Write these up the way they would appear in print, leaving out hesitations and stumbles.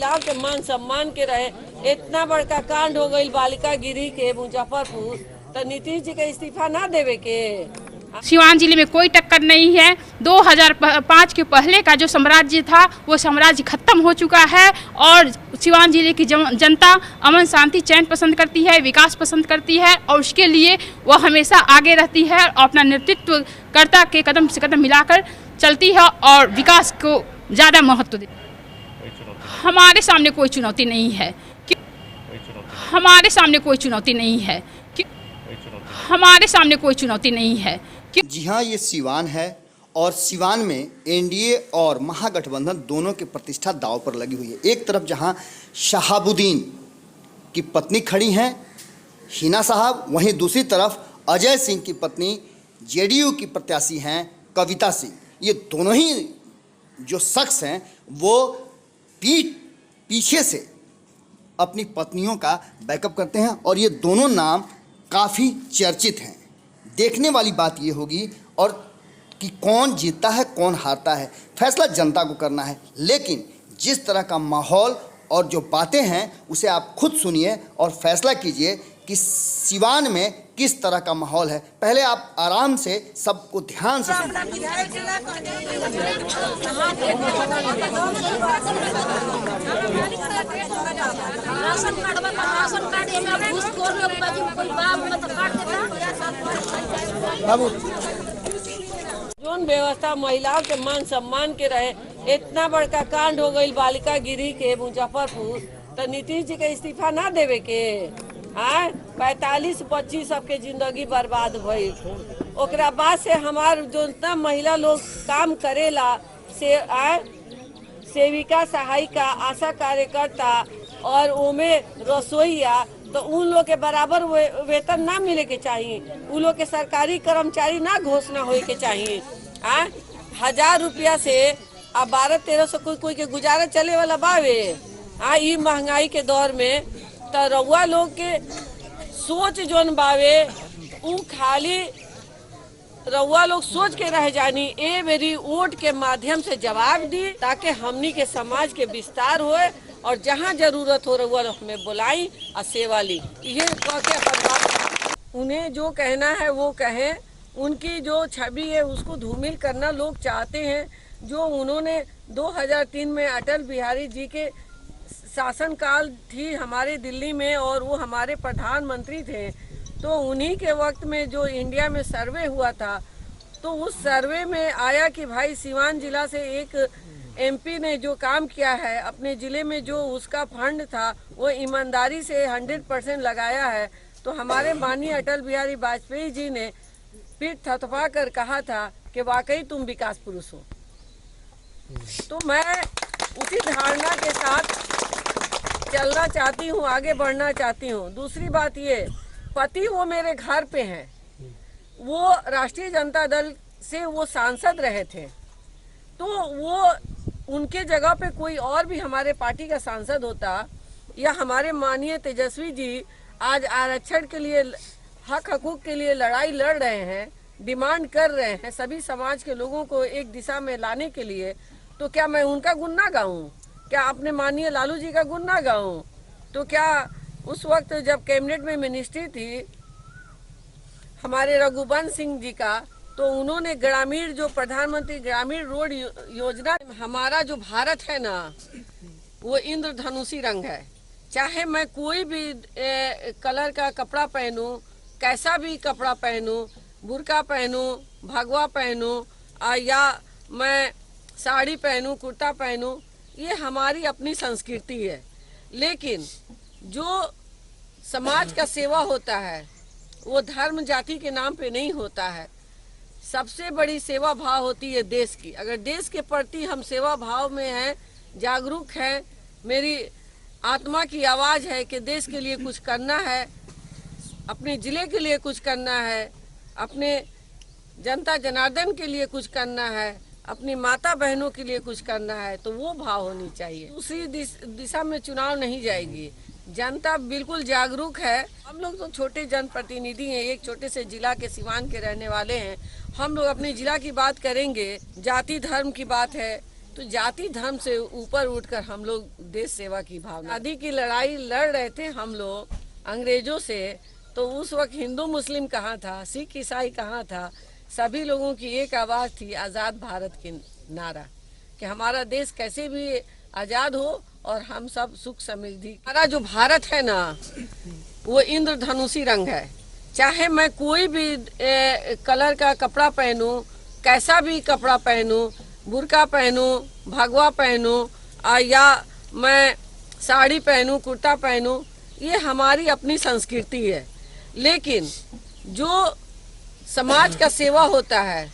महिलाओं के मान सम्मान के रहे। इतना बड़का कांड हो गई बालिका गिरी के मुजफ्फरपुर, तो नीतीश जी के इस्तीफा ना देवे के। सिवान जिले में कोई टक्कर नहीं है। 2005 के पहले का जो साम्राज्य था वो साम्राज्य खत्म हो चुका है और सिवान जिले की जनता अमन शांति चैन पसंद करती है, विकास पसंद करती है और उसके लिए वह हमेशा आगे रहती है और अपना नेतृत्व कर्ता के कदम से कदम मिलाकर चलती है और विकास को ज़्यादा महत्व देती है। हमारे सामने कोई चुनौती नहीं है। हमारे सामने कोई चुनौती नहीं है। हमारे सामने कोई चुनौती नहीं है। जी हाँ, ये सिवान है और सिवान में एनडीए और महागठबंधन दोनों की प्रतिष्ठा दांव पर लगी हुई है। एक तरफ जहाँ शहाबुद्दीन की पत्नी खड़ी हैं हिना साहब, वहीं दूसरी तरफ अजय सिंह की पत्नी जेडीयू की प्रत्याशी हैं कविता सिंह। ये दोनों ही जो शख्स हैं वो पीछे से अपनी पत्नियों का बैकअप करते हैं और ये दोनों नाम काफ़ी चर्चित हैं। देखने वाली बात ये होगी और कि कौन जीतता है कौन हारता है, फैसला जनता को करना है। लेकिन जिस तरह का माहौल और जो बातें हैं उसे आप खुद सुनिए और फैसला कीजिए कि सिवान में किस तरह का माहौल है। पहले आप आराम से सबको ध्यान से सुनिए। बाबू, जोन व्यवस्था महिलाओं के मान सम्मान के रहे। इतना बड़का कांड हो गई बालिका गिरी के मुजफ्फरपुर, तो नीतीश जी के इस्तीफा ना देवे के। 45 बच्ची सबके जिंदगी बर्बाद भई। ओकरा बाद से हमार जो इतना महिला लोग काम करेला से सेविका, सहायिका, आशा कार्यकर्ता और ओमे रसोईया, तो उन लोग के बराबर वेतन ना मिले के चाहिए। उन लोग के सरकारी कर्मचारी ना घोषणा होए के चाहिए। 1000 रुपया से अब 1200-1300 कोई के गुजारा चले वाला बावे। ई महंगाई के दौर में तो रउआ लोग के सोच जोन बावे उ खाली रउआ लोग सोच के रह जानी। ए मेरी वोट के माध्यम से जवाब दी ताकि हमनी के समाज के विस्तार होए और जहाँ जरूरत हो रउआ लोग हमें बुलाई और सेवा ली। ये कह के उन्हें जो कहना है वो कहें। उनकी जो छवि है उसको धूमिल करना लोग चाहते हैं। जो उन्होंने 2003 में अटल बिहारी जी के शासनकाल थी हमारे दिल्ली में और वो हमारे प्रधानमंत्री थे, तो उन्हीं के वक्त में जो इंडिया में सर्वे हुआ था तो उस सर्वे में आया कि भाई सिवान जिला से एक एमपी ने जो काम किया है अपने ज़िले में, जो उसका फंड था वो ईमानदारी से 100% लगाया है। तो हमारे माननीय अटल बिहारी वाजपेयी जी ने पीठ थपथपा कर कहा था कि वाकई तुम विकास पुरुष हो। तो मैं उसी धारणा के साथ चलना चाहती हूँ, आगे बढ़ना चाहती हूँ। दूसरी बात ये, पति वो मेरे घर पे हैं, वो राष्ट्रीय जनता दल से वो सांसद रहे थे, तो वो उनके जगह पे कोई और भी हमारे पार्टी का सांसद होता या हमारे माननीय तेजस्वी जी आज आरक्षण के लिए, हक हकूक के लिए लड़ाई लड़ रहे हैं, डिमांड कर रहे हैं सभी समाज के लोगों को एक दिशा में लाने के लिए, तो क्या मैं उनका गुण ना गाऊं? क्या अपने माननीय लालू जी का गुण ना गाऊं? तो क्या उस वक्त जब कैबिनेट में मिनिस्ट्री थी हमारे रघुवंश सिंह जी का, तो उन्होंने ग्रामीण जो प्रधानमंत्री ग्रामीण रोड योजना, हमारा जो भारत है ना वो इंद्रधनुषी रंग है। चाहे मैं कोई भी कलर का कपड़ा पहनूं, कैसा भी कपड़ा पहनूं, बुर्का पहनूं, भगवा पहनूं या मैं साड़ी पहनूं, कुर्ता पहनूं, ये हमारी अपनी संस्कृति है। लेकिन जो समाज का सेवा होता है वो धर्म जाति के नाम पे नहीं होता है। सबसे बड़ी सेवा भाव होती है देश की। अगर देश के प्रति हम सेवा भाव में हैं, जागरूक हैं, मेरी आत्मा की आवाज़ है कि देश के लिए कुछ करना है, अपने ज़िले के लिए कुछ करना है, अपने जनता जनार्दन के लिए कुछ करना है, अपनी माता बहनों के लिए कुछ करना है, तो वो भाव होनी चाहिए। दूसरी दिशा में चुनाव नहीं जाएगी। जनता बिल्कुल जागरूक है। हम लोग तो छोटे जनप्रतिनिधि हैं, एक छोटे से जिला के सिवान के रहने वाले हैं। हम लोग अपने जिला की बात करेंगे, जाति धर्म की बात है तो जाति धर्म से ऊपर उठकर हम लोग देश सेवा की भावना, आज़ादी की लड़ाई लड़ रहे थे हम लोग अंग्रेजों से। तो उस वक्त हिंदू मुस्लिम कहाँ था, सिख ईसाई कहाँ था, सभी लोगों की एक आवाज़ थी, आज़ाद भारत की नारा, कि हमारा देश कैसे भी आज़ाद हो और हम सब सुख समृद्धि। हमारा जो भारत है ना, वो इंद्रधनुषी रंग है। चाहे मैं कोई भी कलर का कपड़ा पहनूं, कैसा भी कपड़ा पहनूं, बुर्का पहनूं, भगवा पहनूं या मैं साड़ी पहनूं, कुर्ता पहनूं, ये हमारी अपनी संस्कृति है। लेकिन जो समाज का सेवा होता है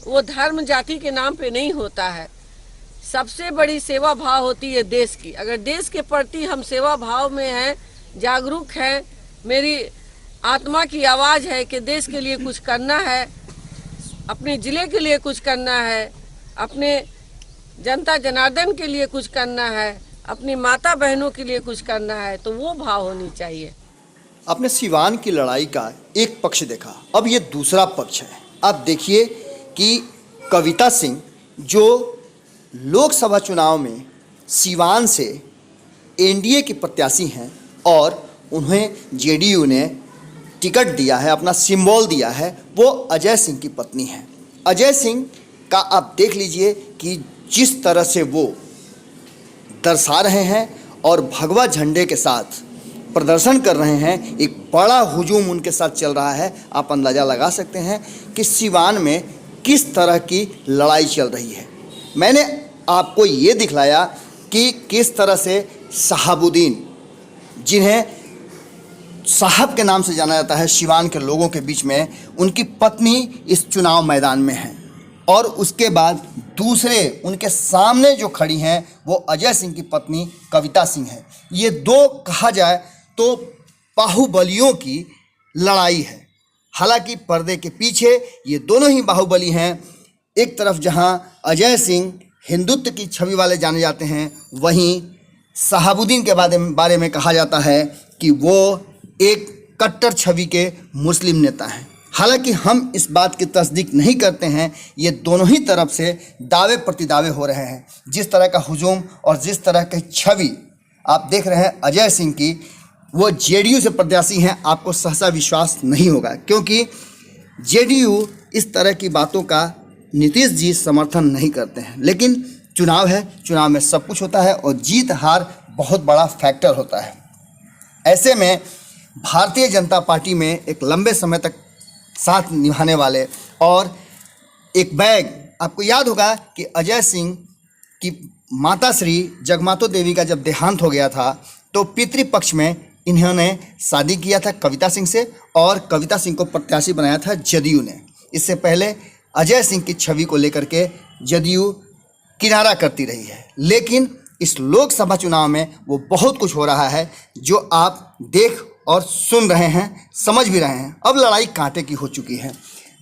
वो धर्म जाति के नाम पे नहीं होता है। सबसे बड़ी सेवा भाव होती है देश की। अगर देश के प्रति हम सेवा भाव में हैं, जागरूक हैं, मेरी आत्मा की आवाज़ है कि देश के लिए कुछ करना है, अपने ज़िले के लिए कुछ करना है, अपने जनता जनार्दन के लिए कुछ करना है, अपनी माता बहनों के लिए कुछ करना है, तो वो भाव होनी चाहिए। आपने सिवान की लड़ाई का एक पक्ष देखा, अब ये दूसरा पक्ष है। आप देखिए कि कविता सिंह जो लोकसभा चुनाव में सिवान से एनडीए की प्रत्याशी हैं और उन्हें जेडीयू ने टिकट दिया है, अपना सिंबल दिया है, वो अजय सिंह की पत्नी है। अजय सिंह का आप देख लीजिए कि जिस तरह से वो दर्शा रहे हैं और भगवा झंडे के साथ प्रदर्शन कर रहे हैं, एक बड़ा हुजूम उनके साथ चल रहा है। आप अंदाज़ा लगा सकते हैं कि सिवान में किस तरह की लड़ाई चल रही है। मैंने आपको ये दिखलाया कि किस तरह से शहाबुद्दीन, जिन्हें साहब के नाम से जाना जाता है सिवान के लोगों के बीच में, उनकी पत्नी इस चुनाव मैदान में है और उसके बाद दूसरे उनके सामने जो खड़ी हैं वो अजय सिंह की पत्नी कविता सिंह है। ये दो कहा जाए तो बाहुबलियों की लड़ाई है। हालांकि पर्दे के पीछे ये दोनों ही बाहुबली हैं। एक तरफ जहां अजय सिंह हिंदुत्व की छवि वाले जाने जाते हैं, वहीं शहाबुद्दीन के बारे में कहा जाता है कि वो एक कट्टर छवि के मुस्लिम नेता हैं। हालांकि हम इस बात की तस्दीक नहीं करते हैं, ये दोनों ही तरफ से दावे प्रतिदावे हो रहे हैं। जिस तरह का हुजूम और जिस तरह की छवि आप देख रहे हैं अजय सिंह की, वो जेडीयू से प्रत्याशी हैं, आपको सहसा विश्वास नहीं होगा, क्योंकि जेडीयू इस तरह की बातों का नीतीश जी समर्थन नहीं करते हैं। लेकिन चुनाव है, चुनाव में सब कुछ होता है और जीत हार बहुत बड़ा फैक्टर होता है। ऐसे में भारतीय जनता पार्टी में एक लंबे समय तक साथ निभाने वाले और एक बैग, आपको याद होगा कि अजय सिंह की माता श्री जगमातो देवी का जब देहांत हो गया था तो पितृपक्ष में इन्होंने शादी किया था कविता सिंह से और कविता सिंह को प्रत्याशी बनाया था जदयू ने। इससे पहले अजय सिंह की छवि को लेकर के जदयू किनारा करती रही है, लेकिन इस लोकसभा चुनाव में वो बहुत कुछ हो रहा है जो आप देख और सुन रहे हैं, समझ भी रहे हैं। अब लड़ाई कांटे की हो चुकी है।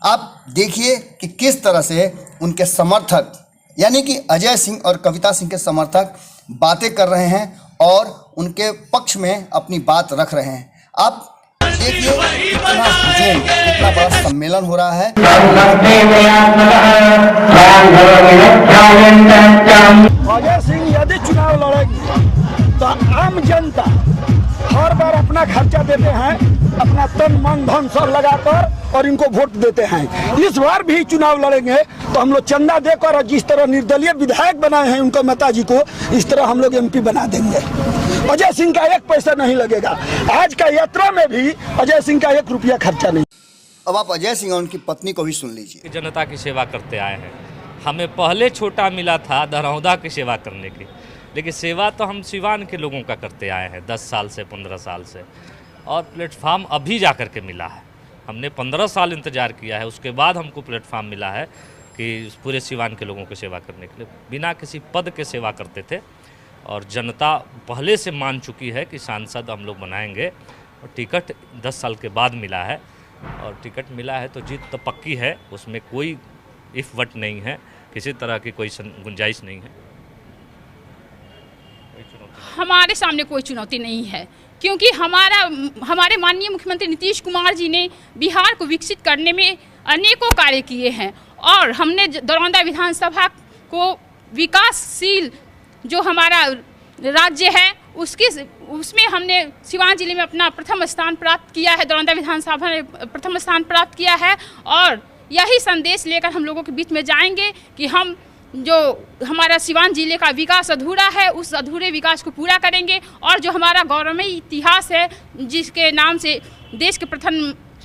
आप देखिए कि किस तरह से उनके समर्थक, यानी कि अजय सिंह और कविता सिंह के समर्थक बातें कर रहे हैं और उनके पक्ष में अपनी बात रख रहे हैं। आप देखिए कितना बड़ा सम्मेलन हो रहा है। अजय सिंह यदि चुनाव लड़ेंगे तो आम जनता हर बार अपना खर्चा देते हैं, अपना तन मन धन सब लगाकर और इनको वोट देते हैं। इस बार भी चुनाव लड़ेंगे तो हम लोग चंदा देकर और जिस तरह निर्दलीय विधायक बनाए हैं उनको माताजी को, इस तरह हम लोग एमपी बना देंगे। अजय सिंह का एक पैसा नहीं लगेगा। आज का यात्रा में भी अजय सिंह का 1 रुपया खर्चा नहीं। अब आप अजय सिंह और उनकी पत्नी को भी सुन लीजिए। जनता की सेवा करते आए हैं। हमें पहले छोटा मिला था दरौदा की सेवा करने की, लेकिन सेवा तो हम सिवान के लोगों का करते आए हैं 10 साल से 15 साल से, और प्लेटफार्म अभी जा कर के मिला है। हमने 15 साल इंतज़ार किया है, उसके बाद हमको प्लेटफार्म मिला है कि पूरे सिवान के लोगों की सेवा करने के लिए। बिना किसी पद के सेवा करते थे और जनता पहले से मान चुकी है कि सांसद हम लोग बनाएंगे, और टिकट 10 साल के बाद मिला है और टिकट मिला है तो जीत तो पक्की है, उसमें कोई इफ वट नहीं है, किसी तरह की कोई गुंजाइश नहीं है। हमारे सामने कोई चुनौती नहीं है, क्योंकि हमारे माननीय मुख्यमंत्री नीतीश कुमार जी ने बिहार को विकसित करने में अनेकों कार्य किए हैं और हमने दरौंदा विधानसभा को विकासशील जो हमारा राज्य है उसमें हमने सिवान जिले में अपना प्रथम स्थान प्राप्त किया है। दरौंदा विधानसभा ने प्रथम स्थान प्राप्त किया है और यही संदेश लेकर हम लोगों के बीच में जाएंगे कि हम जो हमारा सिवान जिले का विकास अधूरा है उस अधूरे विकास को पूरा करेंगे और जो हमारा गौरवमयी इतिहास है जिसके नाम से देश के प्रथम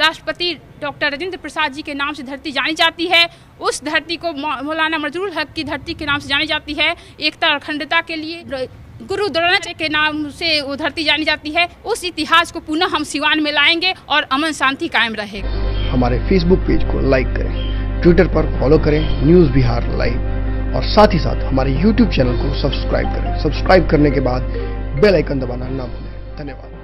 राष्ट्रपति डॉक्टर राजेंद्र प्रसाद जी के नाम से धरती जानी जाती है, उस धरती को मौलाना मजरूल हक की धरती के नाम से जानी जाती है। एकता और अखंडता के लिए गुरु द्रोणाचार्य के नाम से वो धरती जानी जाती है। उस इतिहास को पुनः हम सिवान में लाएंगे और अमन शांति कायम रहेगा। हमारे फेसबुक पेज को लाइक करें, ट्विटर पर फॉलो करें न्यूज़ बिहार लाइव और साथ ही साथ हमारे यूट्यूब चैनल को सब्सक्राइब करें। सब्सक्राइब करने के बाद बेल आइकन दबाना ना भूलें। धन्यवाद।